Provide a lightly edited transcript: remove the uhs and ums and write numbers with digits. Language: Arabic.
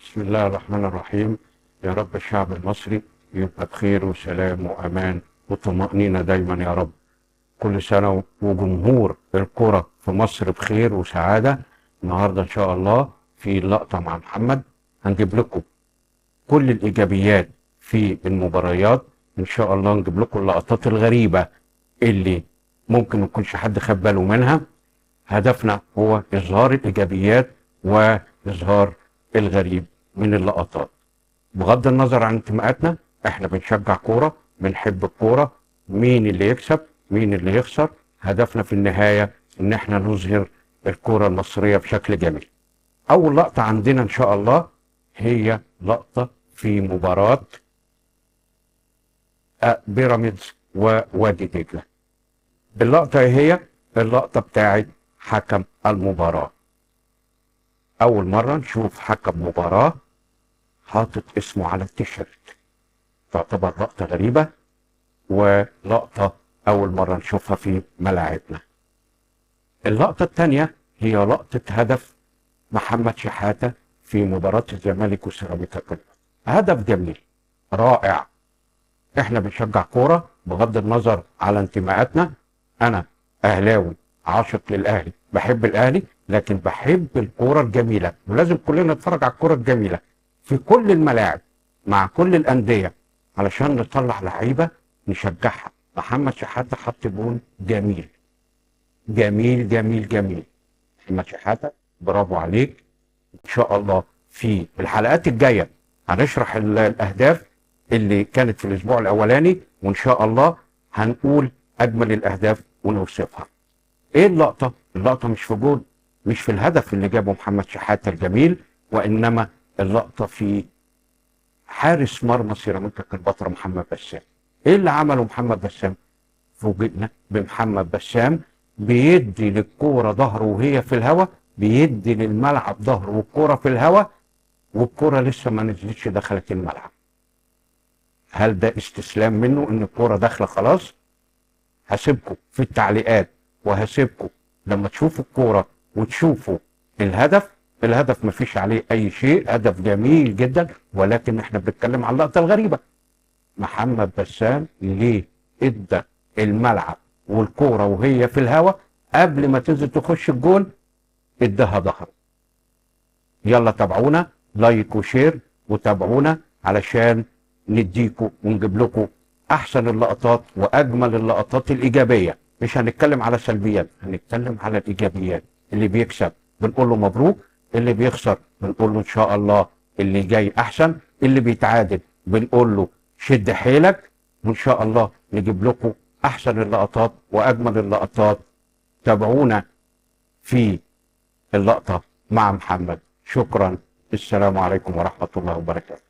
بسم الله الرحمن الرحيم. يا رب الشعب المصري يبقى بخير وسلام وأمان وطمأنينة دايما يا رب. كل سنة وجمهور الكرة في مصر بخير وسعادة. النهاردة إن شاء الله في لقطة مع محمد هنجيب لكم كل الإيجابيات في المباريات. إن شاء الله نجيب لكم اللقطات الغريبة اللي ممكن ما يكونش حد خد باله منها. هدفنا هو إظهار الإيجابيات وإظهار الغريب من اللقطات، بغض النظر عن انتماءاتنا. احنا بنشجع كورة، بنحب الكورة، مين اللي يكسب مين اللي يخسر، هدفنا في النهاية ان احنا نظهر الكورة المصرية بشكل جميل. اول لقطة عندنا ان شاء الله هي لقطة في مباراة بيراميدز ووادي دجلة. اللقطة هي اللقطة بتاعت حكم المباراة. اول مرة نشوف حكم مباراة حاطط اسمه على التيشيرت، تعتبر لقطة غريبة ولقطة أول مرة نشوفها في ملاعبنا. اللقطة الثانية هي لقطة هدف محمد شحاتة في مباراة الزمالك وسيراميكا كليوباترا. هدف جميل رائع. احنا بنشجع كورة بغض النظر على انتماءاتنا. أنا أهلاوي عاشق للأهلي، بحب الأهلي، لكن بحب الكورة الجميلة، ولازم كلنا نتفرج على الكورة الجميلة في كل الملاعب مع كل الأندية علشان نطلع لعيبة نشجعها. محمد شحاتة حط جون جميل جميل جميل جميل. محمد شحاتة برافو عليك. إن شاء الله في الحلقات الجاية هنشرح الأهداف اللي كانت في الأسبوع الأولاني، وإن شاء الله هنقول أجمل الأهداف ونوصفها. إيه اللقطة؟ اللقطة مش في جون، مش في الهدف اللي جابه محمد شحاتة الجميل، وإنما اللقطة في حارس مرمى سيراميكا كليوباترا محمد بسام. ايه اللي عمله محمد بسام؟ فوجئنا بمحمد بسام بيدي للكوره ظهره وهي في الهواء، بيدي للملعب ظهره والكوره في الهواء، والكوره لسه ما نزلتش دخلت الملعب. هل ده استسلام منه ان الكوره داخله خلاص؟ هسيبكم في التعليقات وهسيبكم لما تشوفوا الكوره وتشوفوا الهدف. الهدف ما فيش عليه اي شيء، هدف جميل جدا، ولكن احنا بنتكلم عن اللقطه الغريبه. محمد بسام ليه ادى الملعب والكوره وهي في الهواء قبل ما تنزل تخش الجون اداها ظهره. يلا تابعونا لايك وشير وتابعونا علشان نديكم ونجيب لكم احسن اللقطات واجمل اللقطات الايجابيه. مش هنتكلم على سلبيات، هنتكلم على الايجابيات. اللي بيكسب بنقول له مبروك، اللي بيخسر بنقول له ان شاء الله اللي جاي احسن، اللي بيتعادل بنقول له شد حيلك، وان شاء الله نجيب لكم احسن اللقطات واجمل اللقطات. تابعونا في اللقطه مع محمد. شكرا. السلام عليكم ورحمه الله وبركاته.